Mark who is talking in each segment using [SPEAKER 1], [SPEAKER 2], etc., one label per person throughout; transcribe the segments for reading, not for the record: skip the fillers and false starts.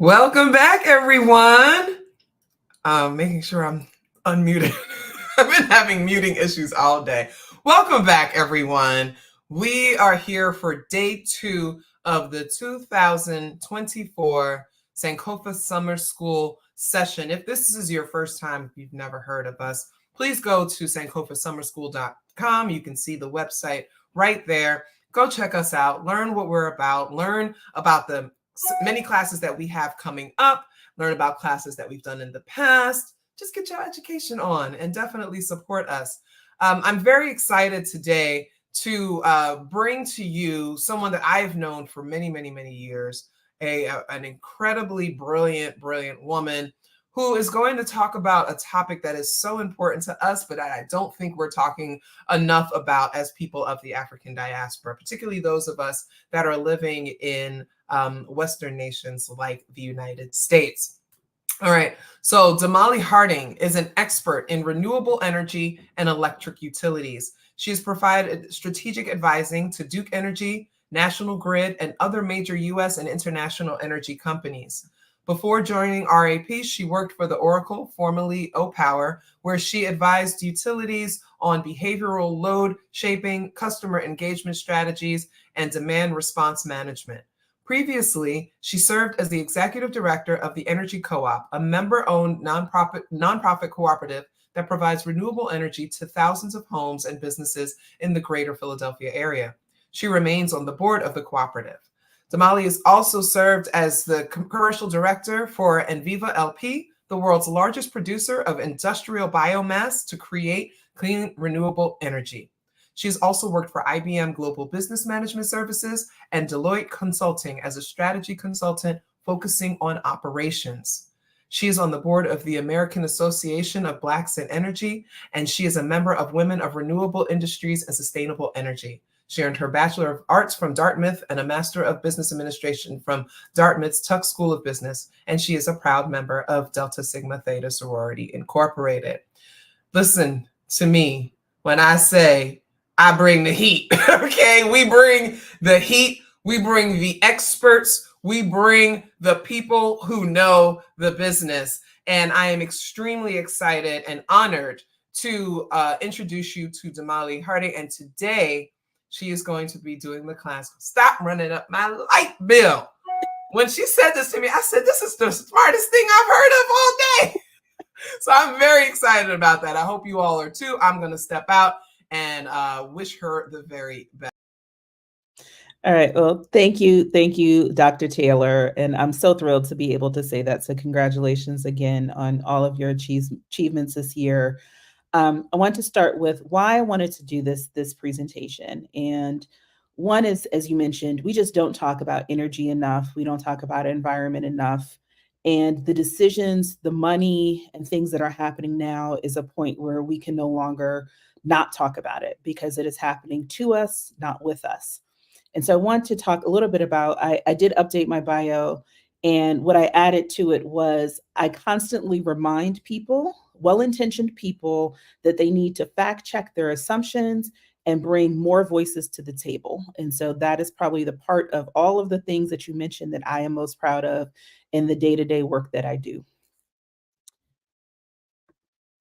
[SPEAKER 1] Welcome back, everyone. Making sure I'm unmuted. I've been having muting issues all day. Welcome back, everyone. We are here for day 2 of the 2024 Sankofa Summer School session. If this is your first time, if you've never heard of us, please go to sankofasummerschool.com. You can see the website right there. Go check us out, learn what we're about, learn about the many classes that we have coming up, learn about classes that we've done in the past. Just get your education on and definitely support us. I'm very excited today to bring to you someone that I've known for many, many, many years, an incredibly brilliant woman who is going to talk about a topic that is so important to us, but I don't think we're talking enough about as people of the African diaspora, particularly those of us that are living in Western nations like the United States. All right, so Damali Harding is an expert in renewable energy and electric utilities. She has provided strategic advising to Duke Energy, National Grid, and other major U.S. and international energy companies. Before joining RAP, she worked for the Oracle, formerly O-Power, where she advised utilities on behavioral load shaping, customer engagement strategies, and demand response management. Previously, she served as the executive director of the Energy Co-op, a member-owned nonprofit cooperative that provides renewable energy to thousands of homes and businesses in the greater Philadelphia area. She remains on the board of the cooperative. Damali has also served as the commercial director for Enviva LP, the world's largest producer of industrial biomass to create clean, renewable energy. She's also worked for IBM Global Business Management Services and Deloitte Consulting as a strategy consultant focusing on operations. She is on the board of the American Association of Blacks in Energy, and she is a member of Women of Renewable Industries and Sustainable Energy. She earned her Bachelor of Arts from Dartmouth and a Master of Business Administration from Dartmouth's Tuck School of Business, and she is a proud member of Delta Sigma Theta Sorority Incorporated. Listen to me when I say I bring the heat, okay? We bring the heat, we bring the experts, we bring the people who know the business, and I am extremely excited and honored to introduce you to Damali Harding, and today, she is going to be doing the class. Stop running up my light bill. When she said this to me, I said, this is the smartest thing I've heard of all day. So I'm very excited about that. I hope you all are too. I'm going to step out and wish her the very best.
[SPEAKER 2] All right. Well, thank you. Thank you, Dr. Taylor. And I'm so thrilled to be able to say that. So congratulations again on all of your achievements this year. I want to start with why I wanted to do this presentation. And one is, as you mentioned, we just don't talk about energy enough. We don't talk about environment enough. And the decisions, the money, and things that are happening now is a point where we can no longer not talk about it because it is happening to us, not with us. And so I want to talk a little bit about, I did update my bio, and what I added to it was I constantly remind people, well-intentioned people, that they need to fact check their assumptions and bring more voices to the table. And so that is probably the part of all of the things that you mentioned that I am most proud of in the day-to-day work that I do.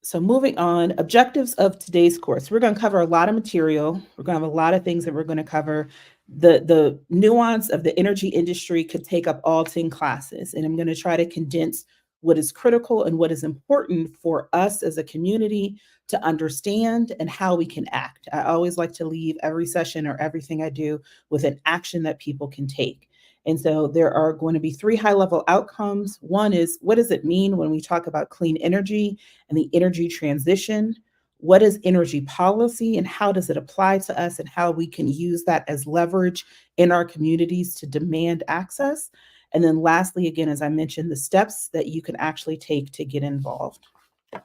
[SPEAKER 2] So moving on, objectives of today's course. We're going to cover a lot of material. We're going to have a lot of things that we're going to cover. The nuance of the energy industry could take up all 10 classes, and I'm going to try to condense what is critical and what is important for us as a community to understand and how we can act. I always like to leave every session or everything I do with an action that people can take. And so there are going to be 3 high-level outcomes. One is, what does it mean when we talk about clean energy and the energy transition? What is energy policy and how does it apply to us and how we can use that as leverage in our communities to demand access? And then lastly, again, as I mentioned, the steps that you can actually take to get involved. And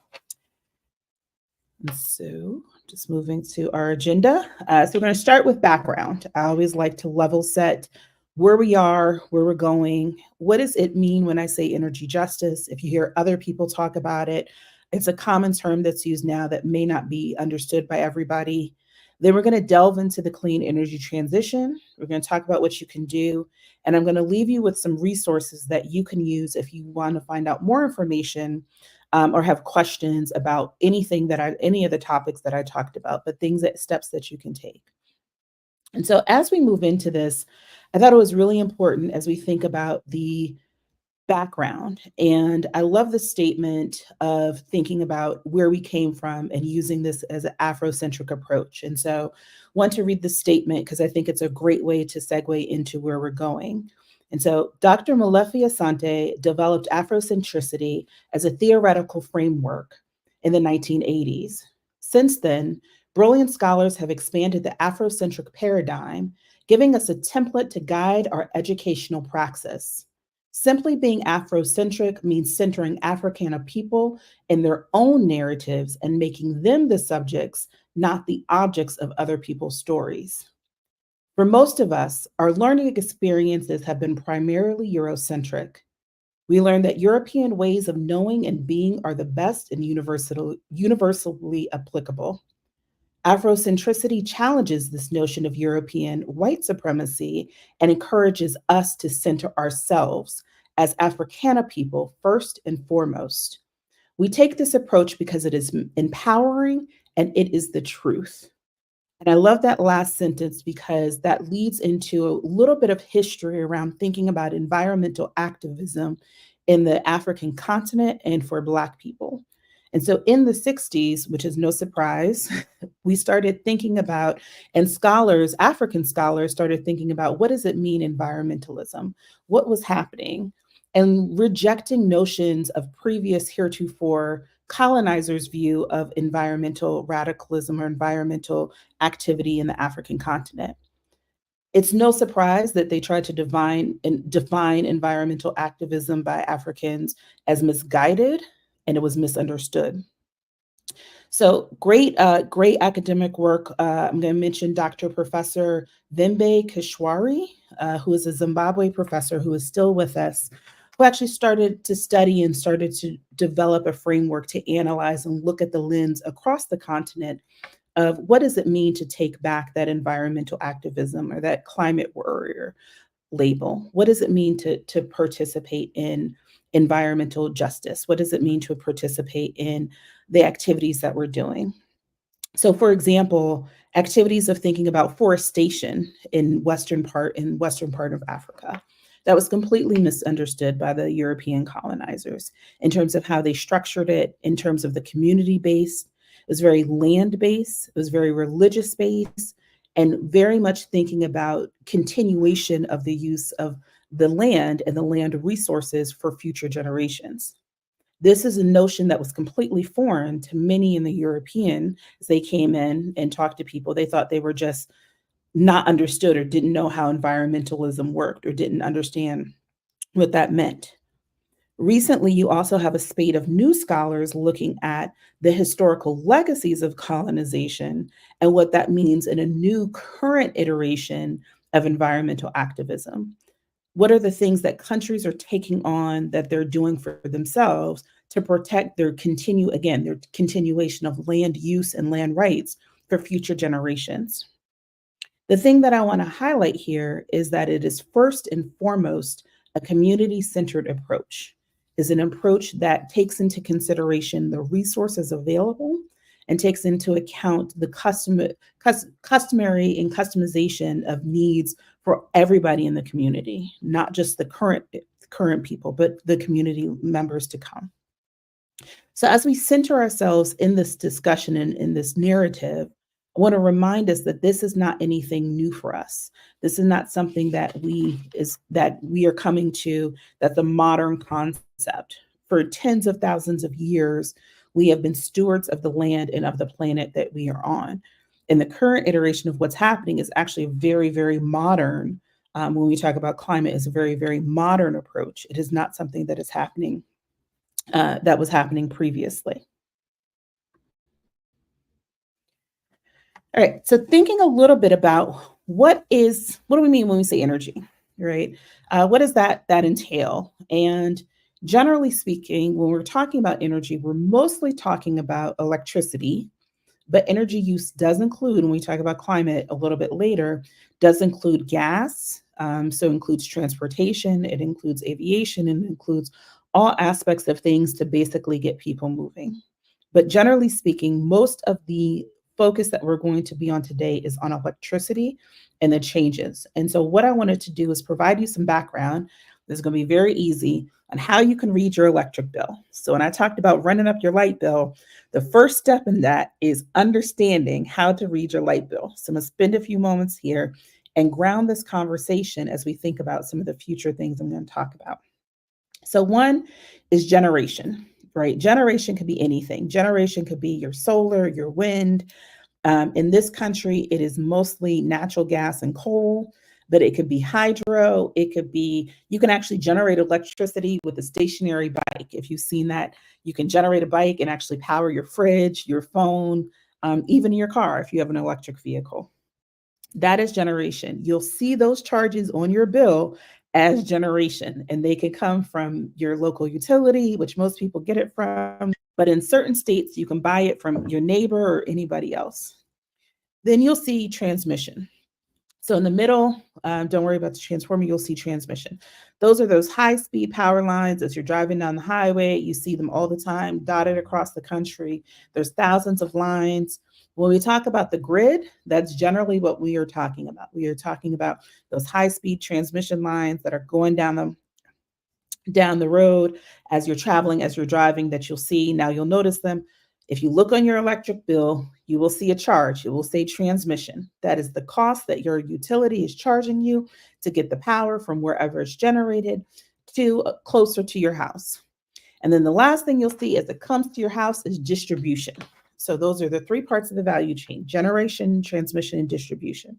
[SPEAKER 2] so just moving to our agenda. So we're going to start with background. I always like to level set where we are, where we're going. What does it mean when I say energy justice? If you hear other people talk about it, it's a common term that's used now that may not be understood by everybody. Then we're going to delve into the clean energy transition. We're going to talk about what you can do. And I'm going to leave you with some resources that you can use if you want to find out more information or have questions about any of the topics that I talked about, but steps that you can take. And so as we move into this, I thought it was really important as we think about the background. And I love the statement of thinking about where we came from and using this as an Afrocentric approach. And so I want to read the statement because I think it's a great way to segue into where we're going. And so Dr. Molefi Asante developed Afrocentricity as a theoretical framework in the 1980s. Since then, brilliant scholars have expanded the Afrocentric paradigm, giving us a template to guide our educational praxis. Simply being Afrocentric means centering Africana people in their own narratives and making them the subjects, not the objects of other people's stories. For most of us, our learning experiences have been primarily Eurocentric. We learned that European ways of knowing and being are the best and universally applicable. Afrocentricity challenges this notion of European white supremacy and encourages us to center ourselves as Africana people first and foremost. We take this approach because it is empowering and it is the truth. And I love that last sentence because that leads into a little bit of history around thinking about environmental activism in the African continent and for Black people. And so in the 60s, which is no surprise, we started thinking about, and scholars, African scholars, started thinking about what does it mean environmentalism? What was happening? And rejecting notions of previous heretofore colonizers' view of environmental radicalism or environmental activity in the African continent. It's no surprise that they tried to define environmental activism by Africans as misguided, and it was misunderstood. So great academic work. I'm going to mention Dr. Professor Vembe Kishwari, who is a Zimbabwe professor who is still with us, who actually started to study and started to develop a framework to analyze and look at the lens across the continent of what does it mean to take back that environmental activism or that climate warrior label? What does it mean to participate in environmental justice? What does it mean to participate in the activities that we're doing? So, for example, activities of thinking about forestation in western part of Africa. That was completely misunderstood by the European colonizers in terms of how they structured it, in terms of the community based. It was very land based, it was very religious based, and very much thinking about continuation of the use of the land and the land resources for future generations. This is a notion that was completely foreign to many in the European as they came in and talked to people. They thought they were just not understood or didn't know how environmentalism worked or didn't understand what that meant. Recently, you also have a spate of new scholars looking at the historical legacies of colonization and what that means in a new current iteration of environmental activism. What are the things that countries are taking on that they're doing for themselves to protect their continuation of land use and land rights for future generations? The thing that I want to highlight here is that it is first and foremost a community-centered approach. Is an approach that takes into consideration the resources available and takes into account the customary and customization of needs for everybody in the community, not just the current people, but the community members to come. So as we center ourselves in this discussion and in this narrative, I want to remind us that this is not anything new for us. This is not something that we are coming to, that the modern concept. For tens of thousands of years, we have been stewards of the land and of the planet that we are on. And the current iteration of what's happening is actually a very, very modern, when we talk about climate, is a very, very modern approach. It is not something that is happening, that was happening previously. All right, so thinking a little bit about what do we mean when we say energy, right? What does that entail? And generally speaking, when we're talking about energy, we're mostly talking about electricity, But energy use does include, when we talk about climate a little bit later, does include gas. So includes transportation, it includes aviation, and it includes all aspects of things to basically get people moving. But generally speaking, most of the focus that we're going to be on today is on electricity and the changes. And so what I wanted to do is provide you some background. This is going to be very easy on how you can read your electric bill. So when I talked about running up your light bill, the first step in that is understanding how to read your light bill. So I'm going to spend a few moments here and ground this conversation as we think about some of the future things I'm going to talk about. So one is generation, right? Generation could be anything. Generation could be your solar, your wind. In this country, it is mostly natural gas and coal, but it could be hydro. It could be, you can actually generate electricity with a stationary bike. If you've seen that, you can generate a bike and actually power your fridge, your phone, even your car if you have an electric vehicle. That is generation. You'll see those charges on your bill as generation, and they can come from your local utility, which most people get it from. But in certain states, you can buy it from your neighbor or anybody else. Then you'll see transmission. So in the middle, don't worry about the transformer, you'll see transmission. Those are those high-speed power lines. As you're driving down the highway, you see them all the time, dotted across the country. There's thousands of lines. When we talk about the grid, that's generally what we are talking about. We are talking about those high-speed transmission lines that are going down the road as you're traveling, as you're driving, that you'll see. Now you'll notice them. If you look on your electric bill, you will see a charge. It will say transmission. That is the cost that your utility is charging you to get the power from wherever it's generated to closer to your house. And then the last thing you'll see as it comes to your house is distribution. So those are the three parts of the value chain: generation, transmission, and distribution.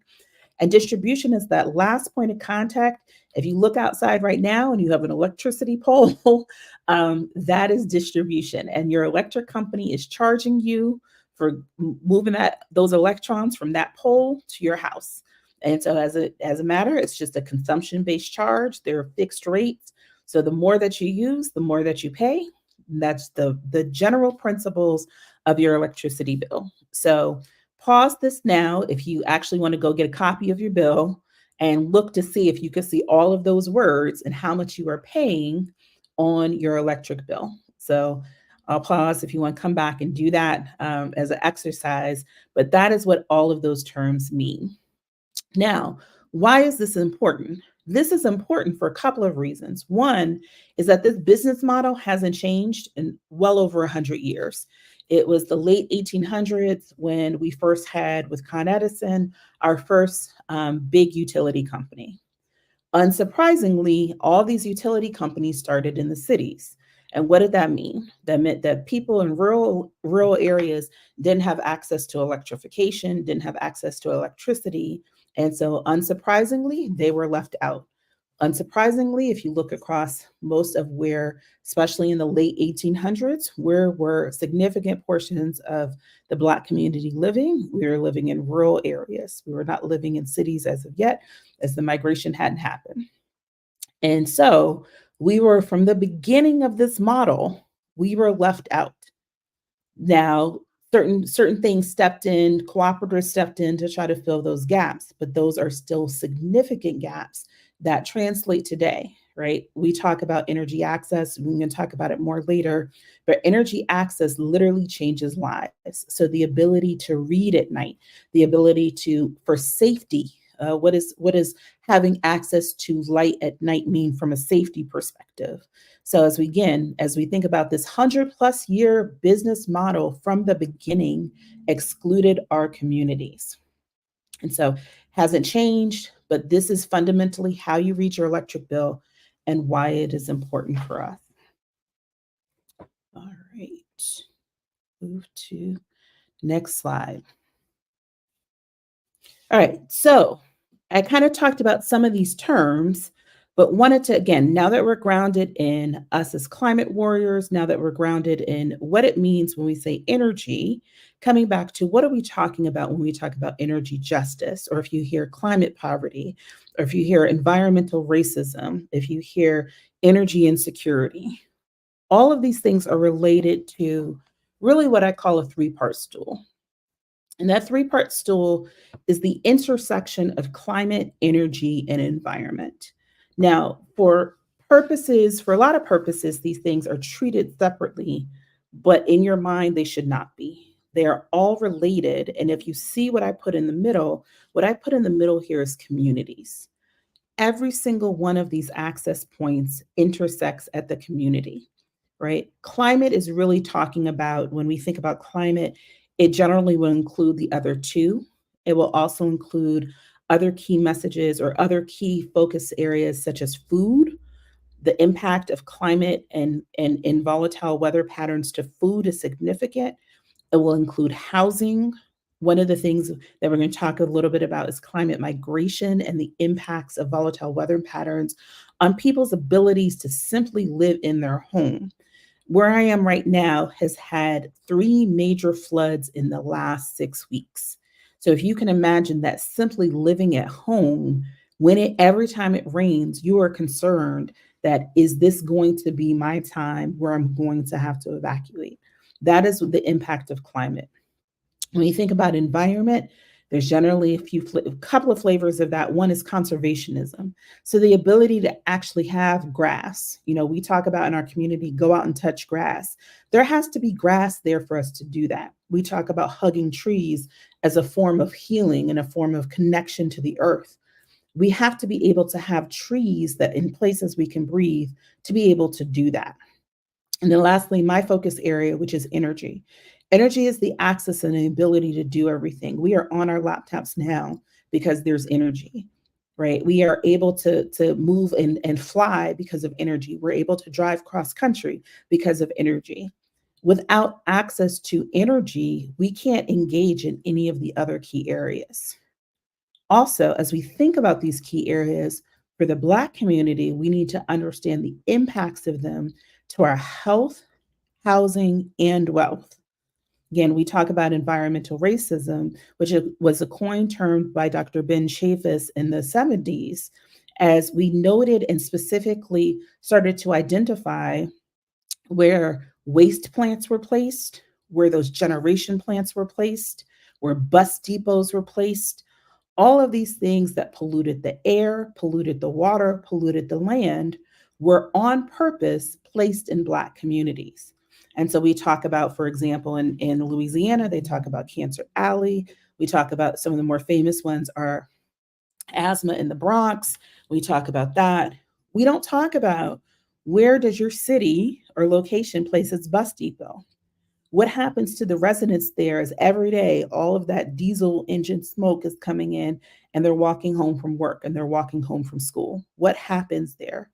[SPEAKER 2] And distribution is that last point of contact. If you look outside right now and you have an electricity pole, that is distribution. And your electric company is charging you for moving those electrons from that pole to your house. And so as a matter, it's just a consumption-based charge. There are fixed rates. So the more that you use, the more that you pay. That's the general principles of your electricity bill. So pause this now if you actually want to go get a copy of your bill and look to see if you can see all of those words and how much you are paying on your electric bill. So I'll pause if you want to come back and do that as an exercise, but that is what all of those terms mean. Now, why is this important? This is important for a couple of reasons. One is that this business model hasn't changed in well over 100 years. It was the late 1800s when we first had, with Con Edison, our first big utility company. Unsurprisingly, all these utility companies started in the cities. And what did that mean? That meant that people in rural areas didn't have access to electrification, didn't have access to electricity. And so unsurprisingly, they were left out. Unsurprisingly, if you look across most of where, especially in the late 1800s, where were significant portions of the Black community living, we were living in rural areas. We were not living in cities as of yet, as the migration hadn't happened. And so we were, from the beginning of this model, we were left out. Now, certain things stepped in, cooperatives stepped in to try to fill those gaps, but those are still significant gaps that translate today, right? We talk about energy access. We're going to talk about it more later, but energy access literally changes lives. So the ability to read at night, the ability for safety. What does having access to light at night mean from a safety perspective? So as we think about this 100+ year business model from the beginning, excluded our communities. And so hasn't changed, but this is fundamentally how you read your electric bill and why it is important for us. All right, move to next slide. All right, so I kind of talked about some of these terms, but wanted to, again, now that we're grounded in us as climate warriors, now that we're grounded in what it means when we say energy, coming back to what are we talking about when we talk about energy justice, or if you hear climate poverty, or if you hear environmental racism, if you hear energy insecurity, all of these things are related to really what I call a three-part stool. And that three-part stool is the intersection of climate, energy, and environment. Now, for a lot of purposes, these things are treated separately, but in your mind, they should not be. They are all related. And if you see what I put in the middle, what I put in the middle here is communities. Every single one of these access points intersects at the community, right? Climate is really talking about, when we think about climate, it generally will include the other two. It will also include other key messages or other key focus areas such as food. The impact of climate and in volatile weather patterns to food is significant. It will include housing. One of the things that we're going to talk a little bit about is climate migration and the impacts of volatile weather patterns on people's abilities to simply live in their home. Where I am right now has had 3 major floods in the last 6 weeks. So if you can imagine that simply living at home, every time it rains, you are concerned that, is this going to be my time where I'm going to have to evacuate? That is the impact of climate. When you think about environment, there's generally a couple of flavors of that. One is conservationism. So the ability to actually have grass. We talk about in our community, go out and touch grass. There has to be grass there for us to do that. We talk about hugging trees as a form of healing and a form of connection to the earth. We have to be able to have trees that in places we can breathe to be able to do that. And then lastly, my focus area, which is energy. Energy is the access and the ability to do everything. We are on our laptops now because there's energy, right? We are able to move and fly because of energy. We're able to drive cross country because of energy. Without access to energy, we can't engage in any of the other key areas. Also, as we think about these key areas for the Black community, we need to understand the impacts of them to our health, housing, and wealth. Again, we talk about environmental racism, which was a coined term by Dr. Ben Chaffetz in the 70s, as we noted and specifically started to identify where waste plants were placed, where those generation plants were placed, where bus depots were placed, all of these things that polluted the air, polluted the water, polluted the land were on purpose placed in Black communities. And so we talk about, for example, in Louisiana, they talk about Cancer Alley. We talk about some of the more famous ones are asthma in the Bronx. We talk about that. We don't talk about, where does your city or location place its bus depot? What happens to the residents there is every day, all of that diesel engine smoke is coming in and they're walking home from work and they're walking home from school. What happens there,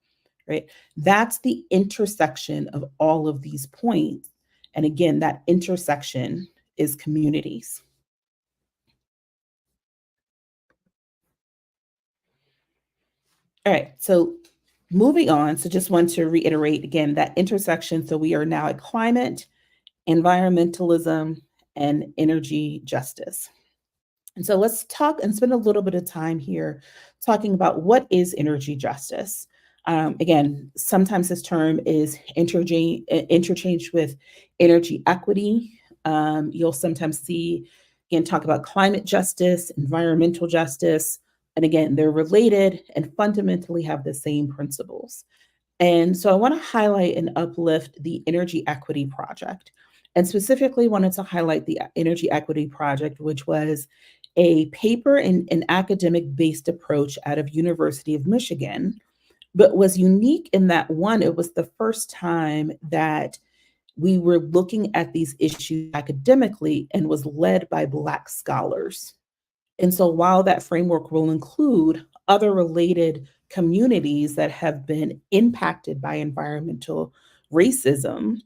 [SPEAKER 2] right? That's the intersection of all of these points. And again, that intersection is communities. All right, so moving on. So just want to reiterate again that intersection. So we are now at climate, environmentalism, and energy justice. And so let's talk and spend a little bit of time here talking about what is energy justice. Again, sometimes this term is interchanged with energy equity. You'll sometimes see, again, talk about climate justice, environmental justice. And again, they're related and fundamentally have the same principles. And so I want to highlight and uplift the Energy Equity Project, and specifically wanted to highlight the Energy Equity Project, which was a paper and an academic-based approach out of University of Michigan, but was unique in that, one, it was the first time that we were looking at these issues academically and was led by Black scholars. And so while that framework will include other related communities that have been impacted by environmental racism,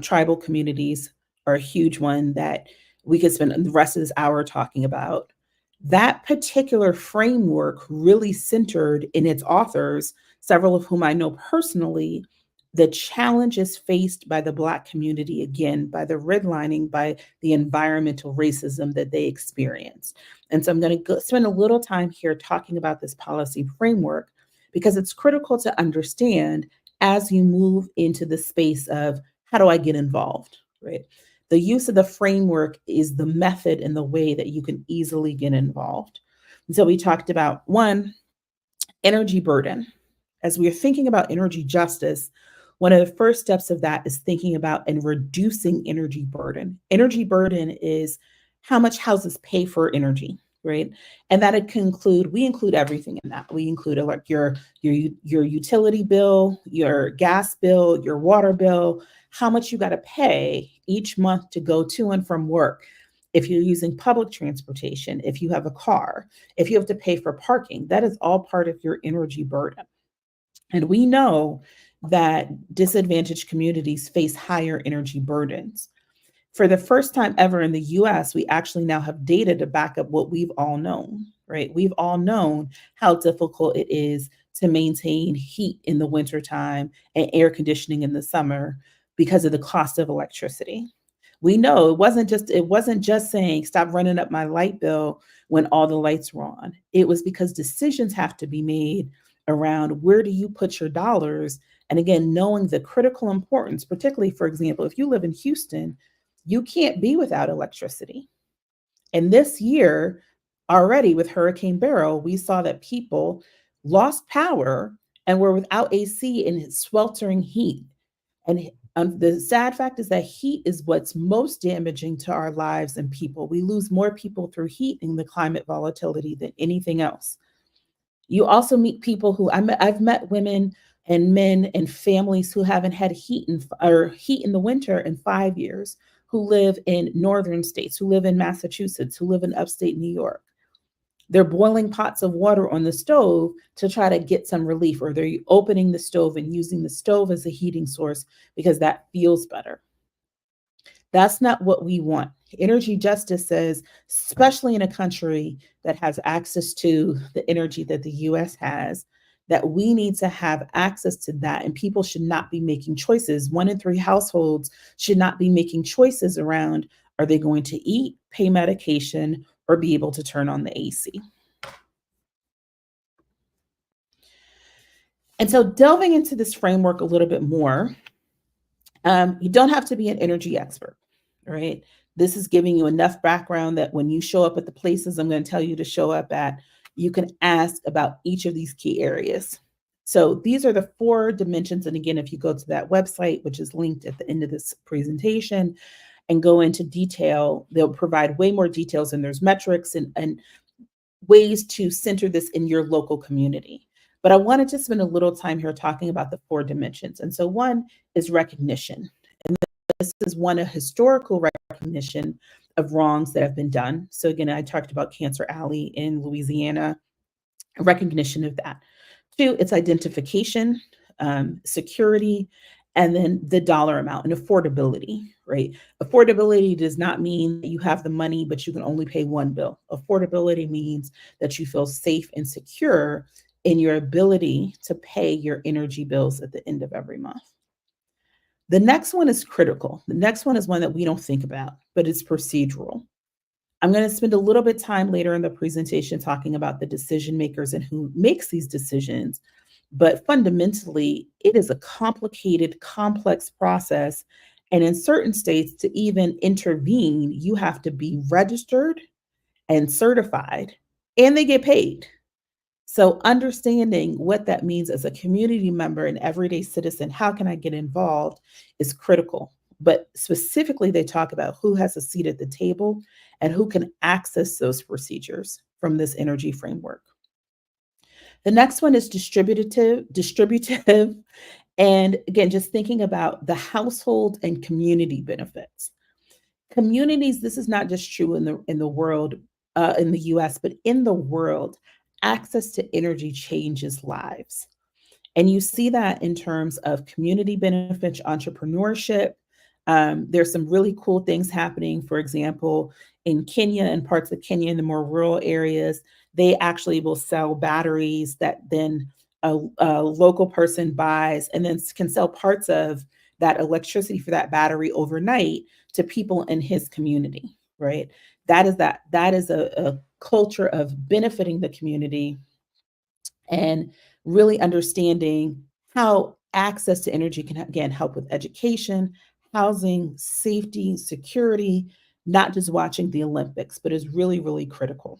[SPEAKER 2] tribal communities are a huge one that we could spend the rest of this hour talking about. That particular framework really centered in its authors, several of whom I know personally, the challenges faced by the Black community, again, by the redlining, by the environmental racism that they experience. And so I'm going to spend a little time here talking about this policy framework because it's critical to understand as you move into the space of, how do I get involved, right? The use of the framework is the method and the way that you can easily get involved. And so we talked about one, energy burden. As we are thinking about energy justice, one of the first steps of that is thinking about and reducing energy burden. Energy burden is how much houses pay for energy, right? And that it can include, we include everything in that. We include like your utility bill, your gas bill, your water bill, how much you got to pay each month to go to and from work. If you're using public transportation, if you have a car, if you have to pay for parking, that is all part of your energy burden. And we know that disadvantaged communities face higher energy burdens. For the first time ever in the US, we actually now have data to back up what we've all known, right? We've all known how difficult it is to maintain heat in the wintertime and air conditioning in the summer because of the cost of electricity. We know it wasn't just saying stop running up my light bill when all the lights were on. It was because decisions have to be made around where do you put your dollars, and again knowing the critical importance, particularly for example if you live in Houston, you can't be without electricity. And this year already with Hurricane Beryl, we saw that people lost power and were without AC in sweltering heat. And the sad fact is that heat is what's most damaging to our lives and people. We lose more people through heat and the climate volatility than anything else. You also meet people who I've met women and men and families who haven't had heat in the winter in 5 years, who live in northern states, who live in Massachusetts, who live in upstate New York. They're boiling pots of water on the stove to try to get some relief, or they're opening the stove and using the stove as a heating source because that feels better. That's not what we want. Energy justice says, especially in a country that has access to the energy that the US has, that we need to have access to that. And people should not be making choices. 1 in 3 households should not be making choices around are they going to eat, pay medication, or be able to turn on the AC. And so delving into this framework a little bit more, you don't have to be an energy expert, right? This is giving you enough background that when you show up at the places I'm going to tell you to show up at, you can ask about each of these key areas. So these are the 4 dimensions. And again, if you go to that website, which is linked at the end of this presentation, and go into detail, they'll provide way more details, and there's metrics and ways to center this in your local community. But I wanted to spend a little time here talking about the 4 dimensions. And so one is recognition. And this is one, a historical recognition of wrongs that have been done. So again, I talked about Cancer Alley in Louisiana, a recognition of that. 2, it's identification, security, and then the dollar amount and affordability, right? Affordability does not mean that you have the money, but you can only pay 1 bill. Affordability means that you feel safe and secure in your ability to pay your energy bills at the end of every month. The next one is critical. The next one is one that we don't think about, but it's procedural. I'm going to spend a little bit of time later in the presentation talking about the decision makers and who makes these decisions. But fundamentally, it is a complicated, complex process. And in certain states, to even intervene, you have to be registered and certified, and they get paid. So understanding what that means as a community member and everyday citizen, how can I get involved, is critical. But specifically, they talk about who has a seat at the table and who can access those procedures from this energy framework. The next one is distributive. And again, just thinking about the household and community benefits. Communities, this is not just true in the world, in the US, but in the world, access to energy changes lives. And you see that in terms of community benefits, entrepreneurship. There's some really cool things happening. For example, in Kenya and parts of Kenya in the more rural areas, they actually will sell batteries that then a local person buys and then can sell parts of that electricity for that battery overnight to people in his community, right? That is a culture of benefiting the community and really understanding how access to energy can, again, help with education, housing, safety, security, not just watching the Olympics, but is really, really critical.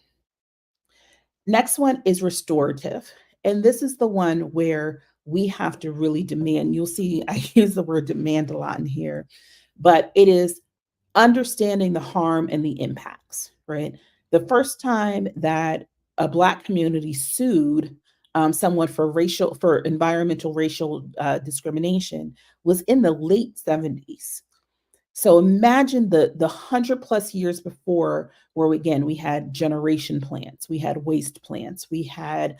[SPEAKER 2] Next one is restorative. And this is the one where we have to really demand. You'll see I use the word demand a lot in here, but it is understanding the harm and the impacts, right? The first time that a Black community sued someone for environmental racial discrimination was in the late 70s. So imagine the 100+ years before, where again we had generation plants, we had waste plants, we had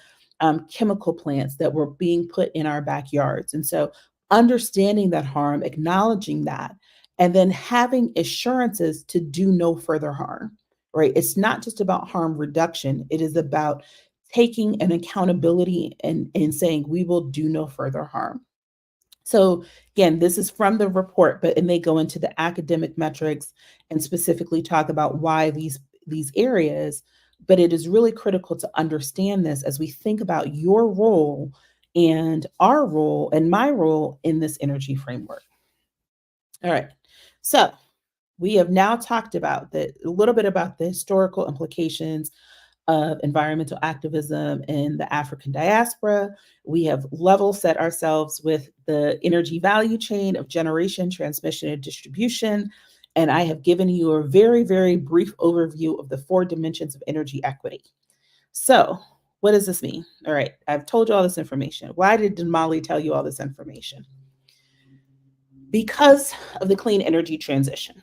[SPEAKER 2] chemical plants that were being put in our backyards. And so understanding that harm, acknowledging that, and then having assurances to do no further harm, right? It's not just about harm reduction, it is about taking an accountability and saying we will do no further harm. So again, this is from the report, but and they go into the academic metrics and specifically talk about why these areas. But it is really critical to understand this as we think about your role and our role and my role in this energy framework. All right. So we have now talked about a little bit about the historical implications of environmental activism in the African diaspora. We have level set ourselves with the energy value chain of generation, transmission, and distribution. And I have given you a very, very brief overview of the 4 dimensions of energy equity. So, what does this mean? All right, I've told you all this information. Why did Damali tell you all this information? Because of the clean energy transition.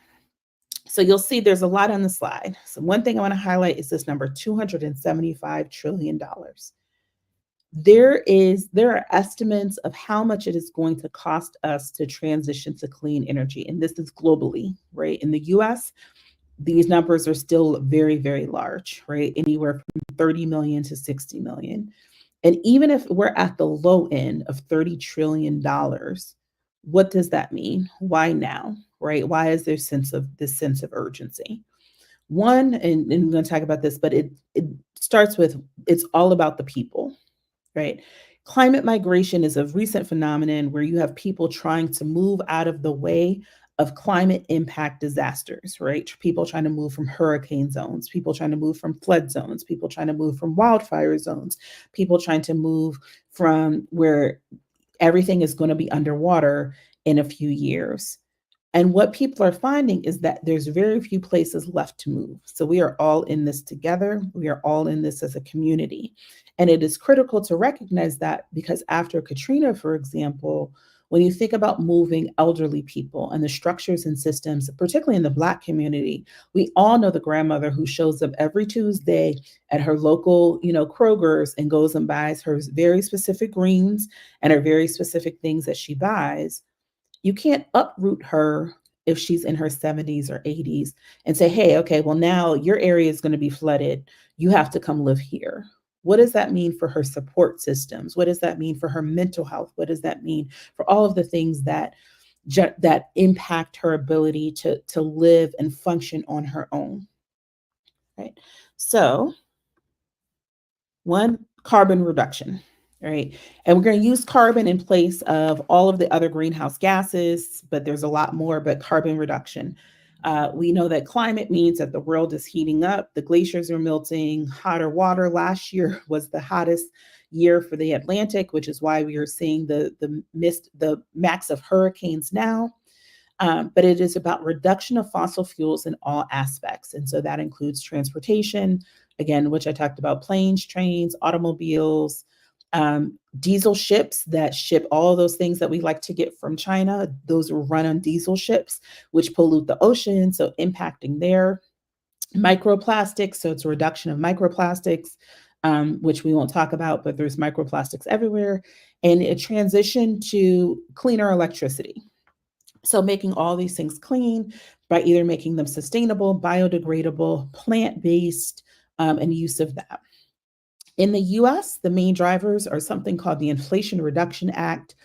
[SPEAKER 2] So you'll see there's a lot on the slide. So one thing I want to highlight is this number, $275 trillion. There are estimates of how much it is going to cost us to transition to clean energy. And this is globally, right? In the US, these numbers are still very, very large, right? Anywhere from 30 million to 60 million. And even if we're at the low end of $30 trillion, what does that mean? Why now, right? Why is there this sense of urgency? One, and I'm going to talk about this, but it starts with, it's all about the people, right? Climate migration is a recent phenomenon where you have people trying to move out of the way of climate impact disasters, right? People trying to move from hurricane zones, people trying to move from flood zones, people trying to move from wildfire zones, people trying to move from where everything is going to be underwater in a few years. And what people are finding is that there's very few places left to move. So we are all in this together. We are all in this as a community. And it is critical to recognize that, because after Katrina, for example, when you think about moving elderly people and the structures and systems, particularly in the Black community, we all know the grandmother who shows up every Tuesday at her local, Kroger's and goes and buys her very specific greens and her very specific things that she buys. You can't uproot her if she's in her 70s or 80s and say, hey, okay, well, now your area is going to be flooded. You have to come live here. What does that mean for her support systems? What does that mean for her mental health? What does that mean for all of the things that impact her ability to live and function on her own? Right. So, one, carbon reduction. Right. And we're going to use carbon in place of all of the other greenhouse gases, but there's a lot more, but carbon reduction. We know that climate means that the world is heating up. The glaciers are melting, hotter water. Last year was the hottest year for the Atlantic, which is why we are seeing the max of hurricanes now. But it is about reduction of fossil fuels in all aspects. And so that includes transportation, again, which I talked about, planes, trains, automobiles, diesel ships that ship all of those things that we like to get from China. Those run on diesel ships, which pollute the ocean, so impacting their microplastics. So it's a reduction of microplastics, which we won't talk about, but there's microplastics everywhere, and a transition to cleaner electricity. So making all these things clean by either making them sustainable, biodegradable, plant-based, and use of that. In the US, the main drivers are something called the Inflation Reduction Act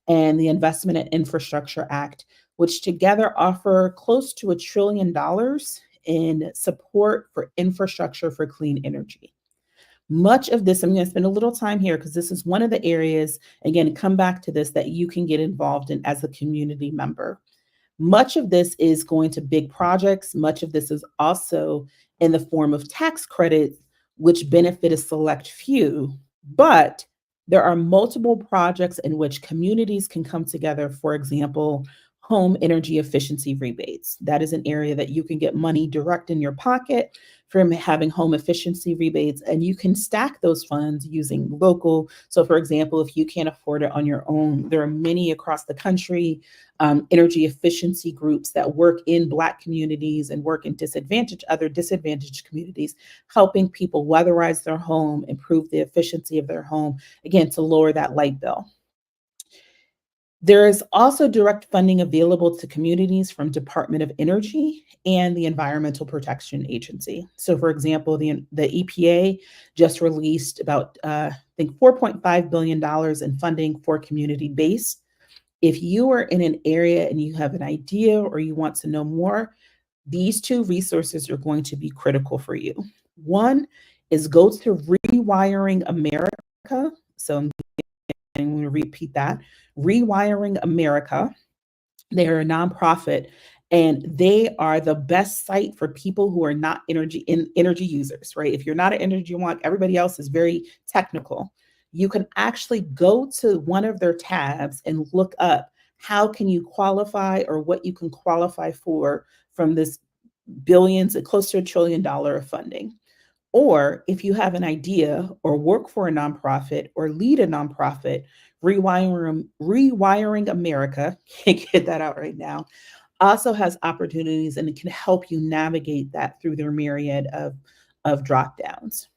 [SPEAKER 2] and the Investment and Infrastructure Act, which together offer close to $1 trillion in support for infrastructure for clean energy. Much of this, I'm going to spend a little time here because this is one of the areas, again, come back to this, that you can get involved in as a community member. Much of this is going to big projects. Much of this is also in the form of tax credits, which benefit a select few. But there are multiple projects in which communities can come together. For example, home energy efficiency rebates. That is an area that you can get money direct in your pocket from having home efficiency rebates, and you can stack those funds using local. So, for example, if you can't afford it on your own, there are many across the country energy efficiency groups that work in Black communities and work in other disadvantaged communities, helping people weatherize their home, improve the efficiency of their home, again, to lower that light bill. There is also direct funding available to communities from Department of Energy and the Environmental Protection Agency. So, for example, the EPA just released about, I think, $4.5 billion in funding for community-based. If you are in an area and you have an idea or you want to know more, these two resources are going to be critical for you. One is go to Rewiring America. So I'm going to repeat that. Rewiring America. They're a nonprofit, and they are the best site for people who are not energy users, right? If you're not an energy wonk, everybody else is very technical. You can actually go to one of their tabs and look up how can you qualify or what you can qualify for from this billions, close to $1 trillion of funding. Or if you have an idea or work for a nonprofit or lead a nonprofit, Rewiring America, can't get that out right now, also has opportunities and it can help you navigate that through their myriad of drop downs.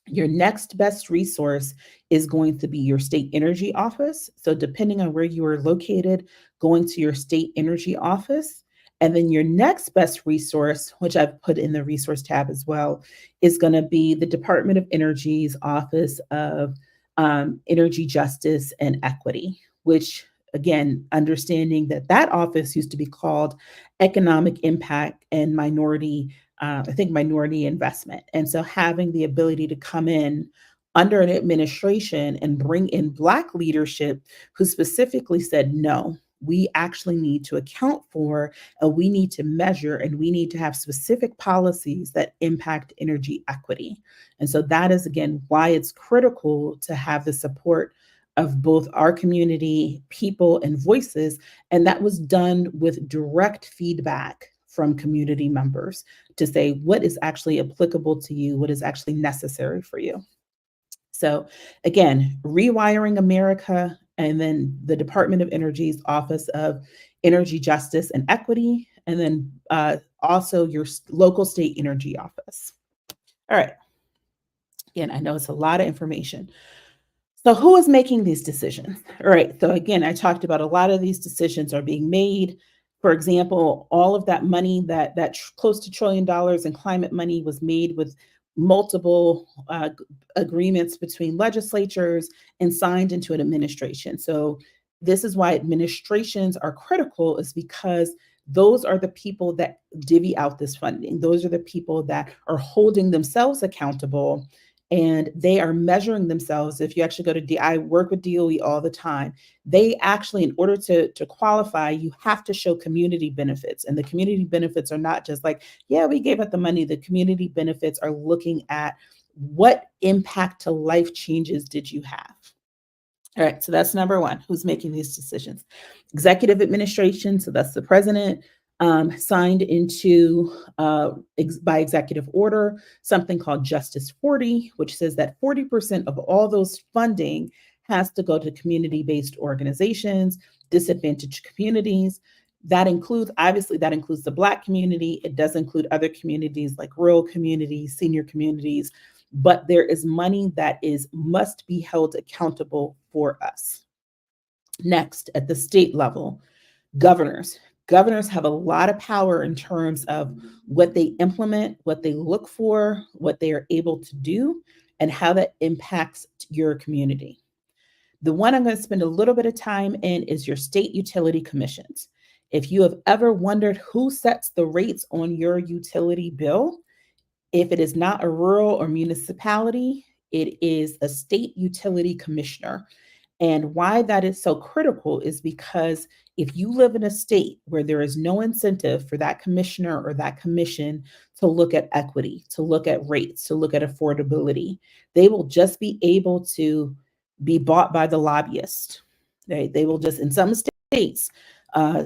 [SPEAKER 2] Your next best resource is going to be your state energy office. So, depending on where you are located, going to your state energy office. And then your next best resource, which I've put in the resource tab as well, is going to be the Department of Energy's Office of Energy Justice and Equity, which, again, understanding that that office used to be called Economic Impact and Minority investment. And so having the ability to come in under an administration and bring in Black leadership who specifically said, no, we actually need to account for, and we need to measure, and we need to have specific policies that impact energy equity. And so that is, again, why it's critical to have the support of both our community, people, and voices. And that was done with direct feedback from community members to say what is actually applicable to you, what is actually necessary for you. So again, Rewiring America, and then the Department of Energy's Office of Energy Justice and Equity, and then also your local state energy office. All right. Again, I know it's a lot of information. So who is making these decisions? All right. So again, I talked about a lot of these decisions are being made. For example, all of that money, that close to $1 trillion in climate money was made with multiple agreements between legislatures and signed into an administration. So this is why administrations are critical, is because those are the people that divvy out this funding. Those are the people that are holding themselves accountable, and they are measuring themselves. If you actually go to I work with DOE all the time. They actually, in order to qualify, you have to show community benefits. And the community benefits are not just like, yeah, we gave out the money. The community benefits are looking at what impact to life changes did you have? All right, so that's number one, who's making these decisions. Executive administration, so that's the president, signed into by executive order something called Justice 40, which says that 40% of all those funding has to go to community-based organizations, disadvantaged communities. That includes the Black community. It does include other communities like rural communities, senior communities, but there is money that must be held accountable for us. Next, at the state level, governors. Governors have a lot of power in terms of what they implement, what they look for, what they are able to do, and how that impacts your community. The one I'm going to spend a little bit of time in is your state utility commissions. If you have ever wondered who sets the rates on your utility bill, if it is not a rural or municipality, it is a state utility commissioner. And why that is so critical is because if you live in a state where there is no incentive for that commissioner or that commission to look at equity, to look at rates, to look at affordability, they will just be able to be bought by the lobbyist. Right? They will just, in some states,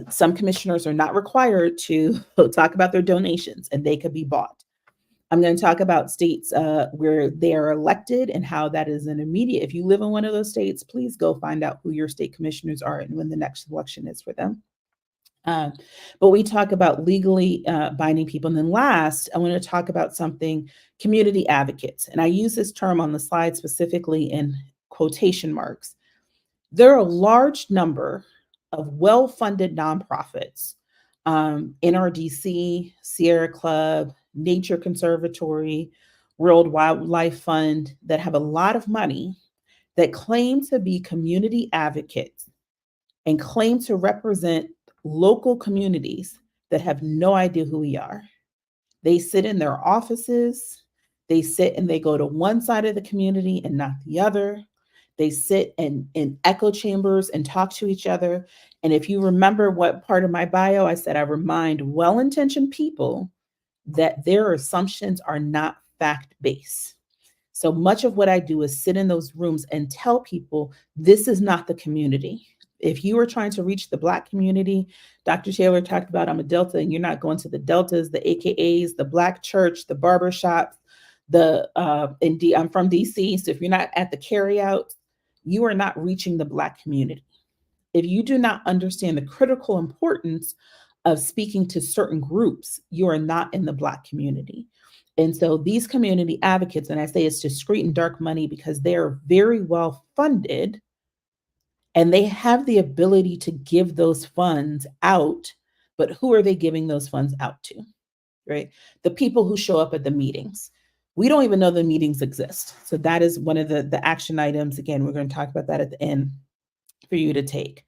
[SPEAKER 2] some commissioners are not required to talk about their donations and they could be bought. I'm going to talk about states where they are elected and how that is an immediate. If you live in one of those states, please go find out who your state commissioners are and when the next election is for them. But we talk about legally binding people. And then last, I want to talk about something, community advocates. And I use this term on the slide specifically in quotation marks. There are a large number of well-funded nonprofits, NRDC, Sierra Club, Nature Conservatory, World Wildlife Fund, that have a lot of money that claim to be community advocates and claim to represent local communities that have no idea who we are. They sit in their offices, they sit and they go to one side of the community and not the other. They sit in echo chambers and talk to each other. And if you remember what part of my bio, I said I remind well-intentioned people that their assumptions are not fact-based. So much of what I do is sit in those rooms and tell people this is not the community. If you are trying to reach the Black community, Dr. Taylor talked about I'm a Delta, and you're not going to the Deltas, the AKAs, the Black church, the barbershops, I'm from DC. So if you're not at the carryout, you are not reaching the Black community. If you do not understand the critical importance of speaking to certain groups, you are not in the Black community. And so these community advocates, and I say it's discreet and dark money because they're very well funded and they have the ability to give those funds out. But who are they giving those funds out to? Right? The people who show up at the meetings. We don't even know the meetings exist. So that is one of the action items. Again, we're going to talk about that at the end for you to take.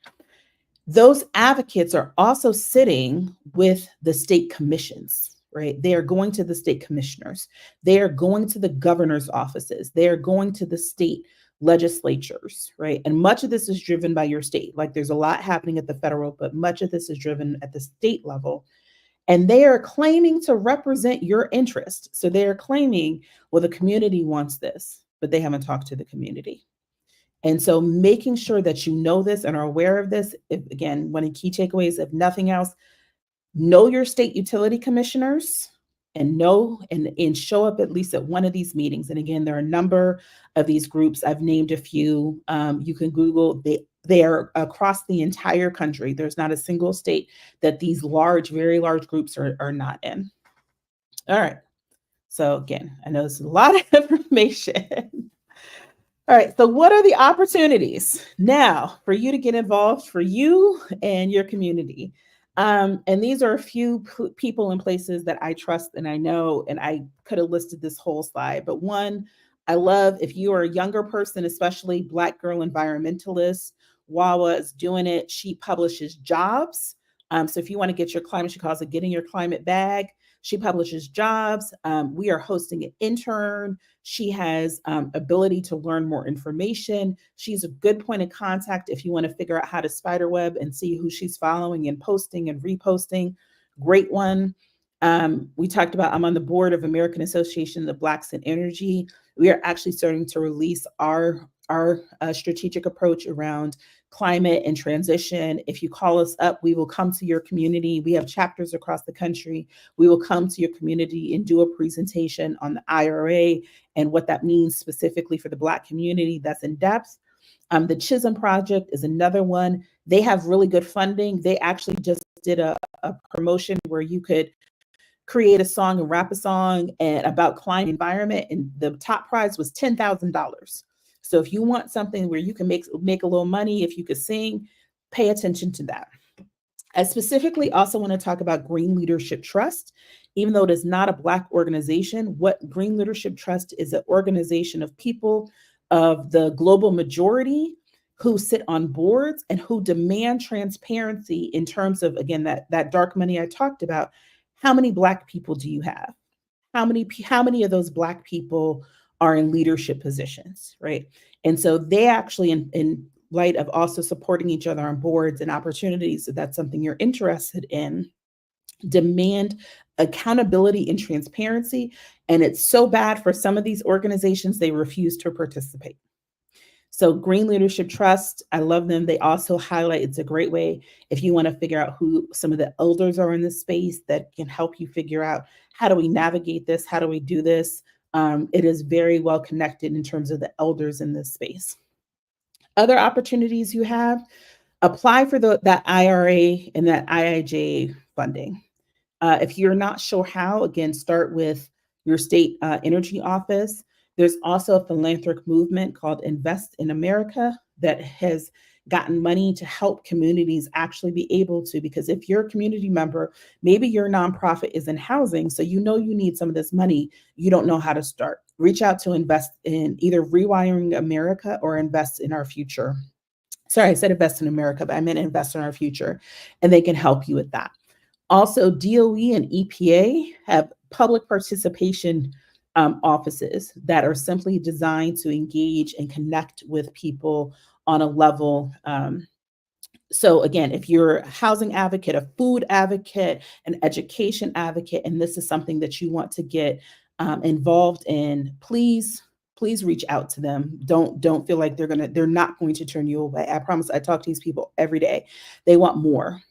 [SPEAKER 2] Those advocates are also sitting with the state commissions, right? They are going to the state commissioners. They are going to the governor's offices. They are going to the state legislatures, right? And much of this is driven by your state. Like there's a lot happening at the federal, but much of this is driven at the state level. And they are claiming to represent your interest. So they are claiming, well, the community wants this, but they haven't talked to the community. And so making sure that you know this and are aware of this, again, one of the key takeaways, if nothing else, know your state utility commissioners and know and show up at least at one of these meetings. And again, there are a number of these groups. I've named a few. You can Google. They are across the entire country. There's not a single state that these large, very large groups are not in. All right. So again, I know this is a lot of information. All right, so what are the opportunities now for you to get involved, for you and your community? And these are a few people and places that I trust and I know, and I could have listed this whole slide, but one, I love if you are a younger person, especially Black girl environmentalist, Wawa is doing it. She publishes jobs. So if you want to get your climate, she calls it getting your climate bag. She publishes jobs. We are hosting an intern. She has ability to learn more information. She's a good point of contact if you want to figure out how to spiderweb and see who she's following and posting and reposting. Great one. We talked about, I'm on the board of American Association of Blacks in Energy. We are actually starting to release our strategic approach around climate and transition. If you call us up, we will come to your community. We have chapters across the country. We will come to your community and do a presentation on the IRA and what that means specifically for the Black community. That's in depth. The Chisholm Project is another one. They have really good funding. They actually just did a promotion where you could create a song and rap a song and about climate environment, and the top prize was $10,000. So if you want something where you can make a little money, if you could sing, pay attention to that. I specifically also want to talk about Green Leadership Trust. Even though it is not a Black organization, what Green Leadership Trust is an organization of people of the global majority who sit on boards and who demand transparency in terms of, again, that dark money I talked about. How many Black people do you have? How many of those Black people are in leadership positions, right? And so they actually, in light of also supporting each other on boards and opportunities, if that's something you're interested in, demand accountability and transparency. And it's so bad for some of these organizations, they refuse to participate. So Green Leadership Trust, I love them. They also highlight, it's a great way if you want to figure out who some of the elders are in this space that can help you figure out, how do we navigate this? How do we do this? It is very well connected in terms of the elders in this space. Other opportunities you have, apply for that IRA and that IIJ funding. If you're not sure how, again, start with your state energy office. There's also a philanthropic movement called Invest in America that has gotten money to help communities actually be able to, because if you're a community member, maybe your nonprofit is in housing, so you know you need some of this money, you don't know how to start. Reach out to Invest in either Rewiring America or Invest in Our Future. Sorry, I said Invest in America, but I meant Invest in Our Future, and they can help you with that. Also, DOE and EPA have public participation offices that are simply designed to engage and connect with people on a level. So again, if you're a housing advocate, a food advocate, an education advocate, and this is something that you want to get involved in, please reach out to them. Don't feel like they're not going to turn you away. I promise. I talk to these people every day. They want more.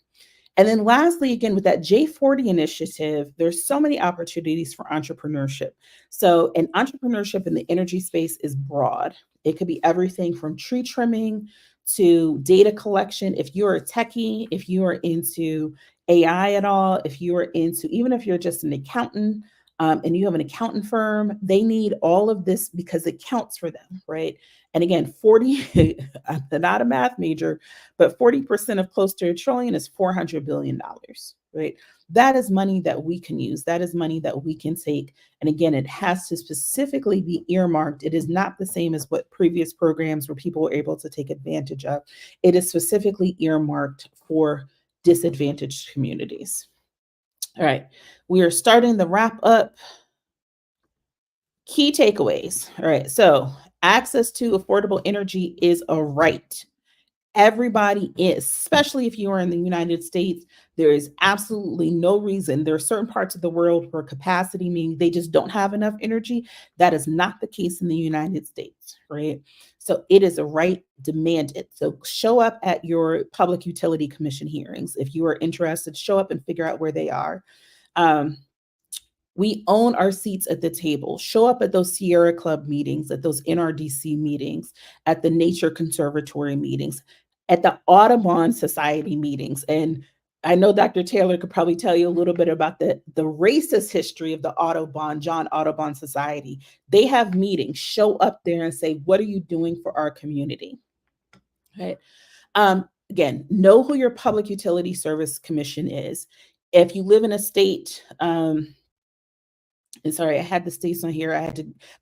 [SPEAKER 2] And then lastly, again, with that J40 initiative, there's so many opportunities for entrepreneurship. So an entrepreneurship in the energy space is broad. It could be everything from tree trimming to data collection. If you're a techie, if you are into AI at all, if you're into, even if you're just an accountant, and you have an accountant firm, they need all of this because it counts for them, right? And again, 40, I'm not a math major, but 40% of close to $1 trillion is $400 billion, right? That is money that we can use. That is money that we can take. And again, it has to specifically be earmarked. It is not the same as what previous programs where people were able to take advantage of. It is specifically earmarked for disadvantaged communities. All right, we are starting the wrap up. Key takeaways. All right, so access to affordable energy is a right. Everybody is, especially if you are in the United States. There is absolutely no reason. There are certain parts of the world where capacity means they just don't have enough energy. That is not the case in the United States, right? So it is a right, demand it. So show up at your Public Utility Commission hearings. If you are interested, show up and figure out where they are. We own our seats at the table. Show up at those Sierra Club meetings, at those NRDC meetings, at the Nature Conservatory meetings, at the Audubon Society meetings. And I know Dr. Taylor could probably tell you a little bit about the racist history of the John Audubon Society. They have meetings. Show up there and say, what are you doing for our community? Right. Again, know who your Public Utility Service Commission is. If you live in a state, and sorry, I had the states on here.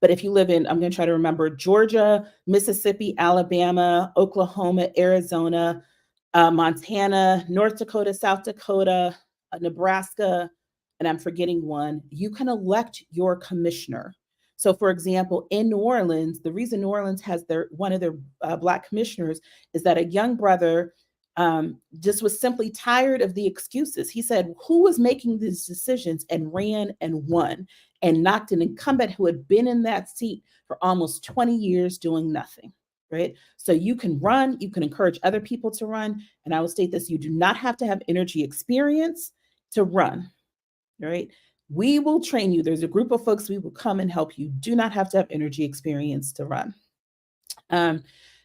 [SPEAKER 2] But if you live in, I'm going to try to remember, Georgia, Mississippi, Alabama, Oklahoma, Arizona, Montana, North Dakota, South Dakota, Nebraska, and I'm forgetting one, you can elect your commissioner. So for example, in New Orleans, the reason New Orleans has one of their Black commissioners is that a young brother just was simply tired of the excuses. He said, who was making these decisions, and ran and won and knocked an incumbent who had been in that seat for almost 20 years doing nothing, right? So you can run, you can encourage other people to run. And I will state this, you do not have to have energy experience to run, right? We will train you. There's a group of folks we will come and help you. Do not have to have energy experience to run.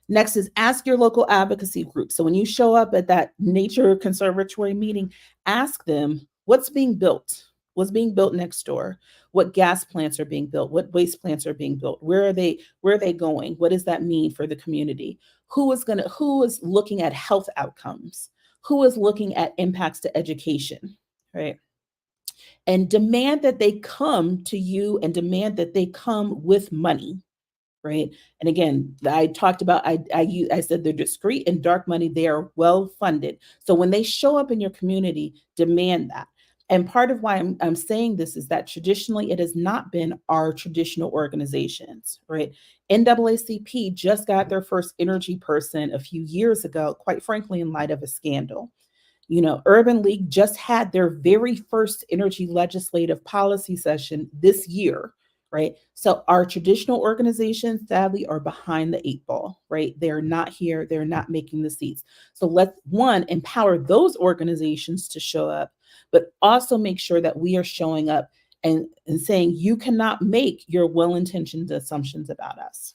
[SPEAKER 2] Next is ask your local advocacy group. So when you show up at that Nature Conservatory meeting, ask them what's being built. What's being built next door? What gas plants are being built? What waste plants are being built? Where are they going? What does that mean for the community? Who is looking at health outcomes? Who is looking at impacts to education, right? And demand that they come to you, and demand that they come with money, right? And again, I talked about, I said they're discreet and dark money. They are well funded. So when they show up in your community, demand that. And part of why I'm saying this is that traditionally it has not been our traditional organizations, right? NAACP just got their first energy person a few years ago, quite frankly, in light of a scandal. Urban League just had their very first energy legislative policy session this year, right? So our traditional organizations, sadly, are behind the eight ball, right? They're not here. They're not making the seats. So let's, one, empower those organizations to show up, but also make sure that we are showing up and saying, you cannot make your well-intentioned assumptions about us.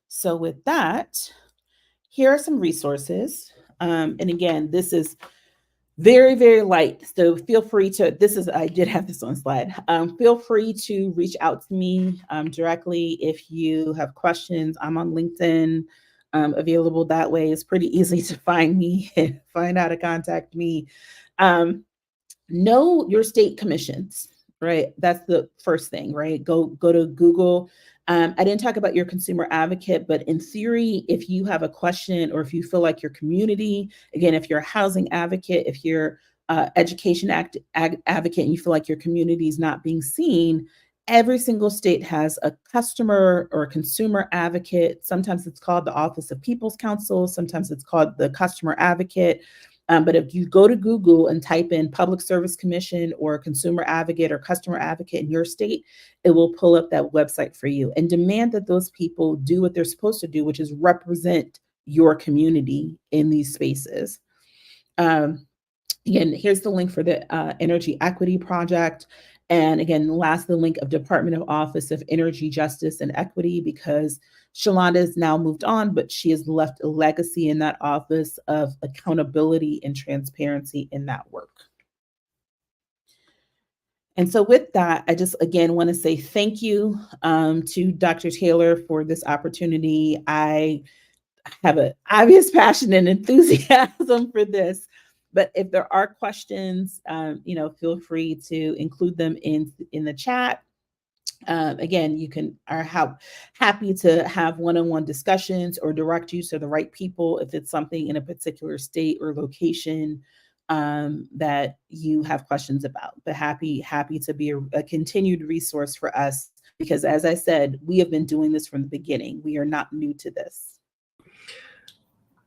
[SPEAKER 2] So with that, here are some resources. And again, this is very, very light. So feel free to, I did have this on slide. Feel free to reach out to me directly if you have questions. I'm on LinkedIn, available that way. It's pretty easy to find me and find how to contact me. Know your state commissions, right? That's the first thing, right? Go to Google. I didn't talk about your consumer advocate, but in theory, if you have a question or if you feel like your community, again, if you're a housing advocate, if you're education advocate and you feel like your community is not being seen, every single state has a customer or a consumer advocate. Sometimes it's called the Office of People's Counsel. Sometimes it's called the customer advocate. But if you go to Google and type in Public Service Commission or consumer advocate or customer advocate in your state, it will pull up that website for you and demand that those people do what they're supposed to do, which is represent your community in these spaces. Again, here's the link for the Energy Equity Project. And again, last, the link of Department of Office of Energy, Justice, and Equity, because Shalonda has now moved on, but she has left a legacy in that office of accountability and transparency in that work. And so with that, I just, again, want to say thank you to Dr. Taylor for this opportunity. I have an obvious passion and enthusiasm for this. But if there are questions, feel free to include them in the chat. Again, you are happy to have one-on-one discussions or direct you to the right people if it's something in a particular state or location that you have questions about. But happy to be a continued resource for us, because as I said, we have been doing this from the beginning. We are not new to this.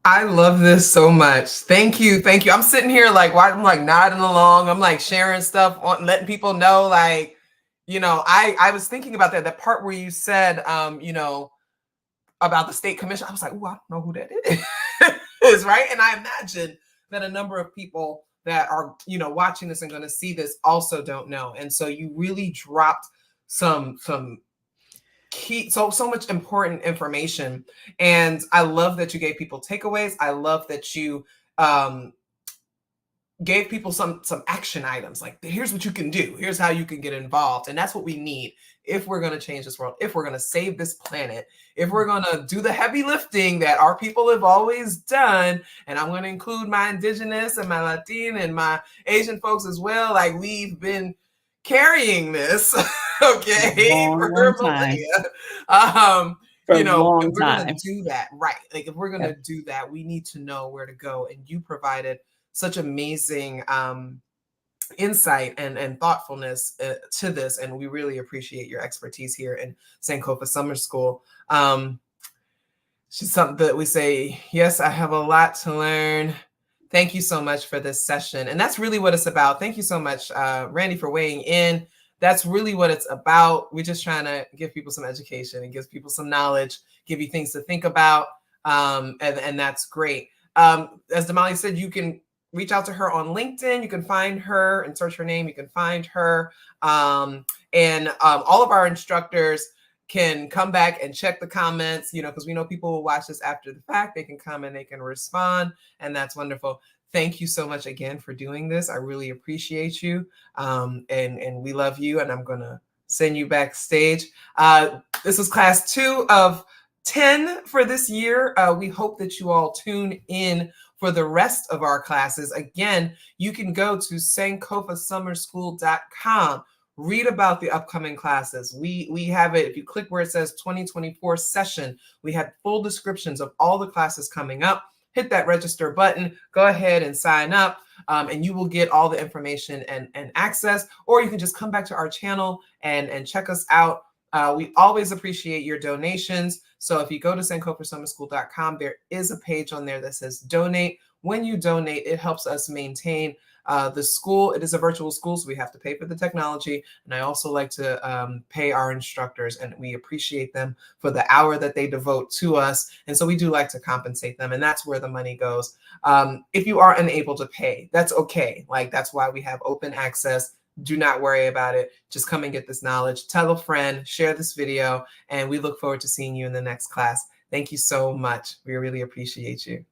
[SPEAKER 1] I love this so much. Thank you. I'm sitting here I'm nodding along. I'm like sharing stuff, letting people know, I was thinking about that part where you said, about the state commission. I was like, oh, I don't know who that is, right? And I imagine that a number of people that are, watching this and going to see this also don't know. And so you really dropped some key, so much important information. And I love that you gave people takeaways. I love that you gave people some action items, like here's what you can do, here's how you can get involved. And that's what we need if we're going to change this world, if we're going to save this planet, if we're going to do the heavy lifting that our people have always done. And I'm going to include my indigenous and my Latin and my Asian folks as well. Like, we've been carrying this, okay, for millennia. If we're going to do that, right? Like, if we're going to do that, we need to know where to go. And you provided such amazing insight and thoughtfulness to this. And we really appreciate your expertise here in Sankofa Summer School. She's something that we say, yes, I have a lot to learn. Thank you so much for this session. And that's really what it's about. Thank you so much, Randy, for weighing in. That's really what it's about. We're just trying to give people some education and give people some knowledge, give you things to think about. And that's great. As Damali said, you can reach out to her on LinkedIn. You can find her and search her name. You can find her. All of our instructors can come back and check the comments, because we know people will watch this after the fact. They can come and they can respond. And that's wonderful. Thank you so much again for doing this. I really appreciate you. And we love you. And I'm going to send you backstage. This is class 2 of 10 for this year. We hope that you all tune in for the rest of our classes. Again, you can go to sankofasummerschool.com, read about the upcoming classes. We have it, if you click where it says 2024 session, we have full descriptions of all the classes coming up, hit that register button, go ahead and sign up. And you will get all the information and access, or you can just come back to our channel and check us out. We always appreciate your donations. So if you go to sankofasummerschool.com, there is a page on there that says donate. When you donate, it helps us maintain the school. It is a virtual school, so we have to pay for the technology. And I also like to pay our instructors, and we appreciate them for the hour that they devote to us. And so we do like to compensate them, and that's where the money goes. If you are unable to pay, that's okay. Like, that's why we have open access. Do not worry about it. Just come and get this knowledge. Tell a friend, share this video, and we look forward to seeing you in the next class. Thank you so much. We really appreciate you.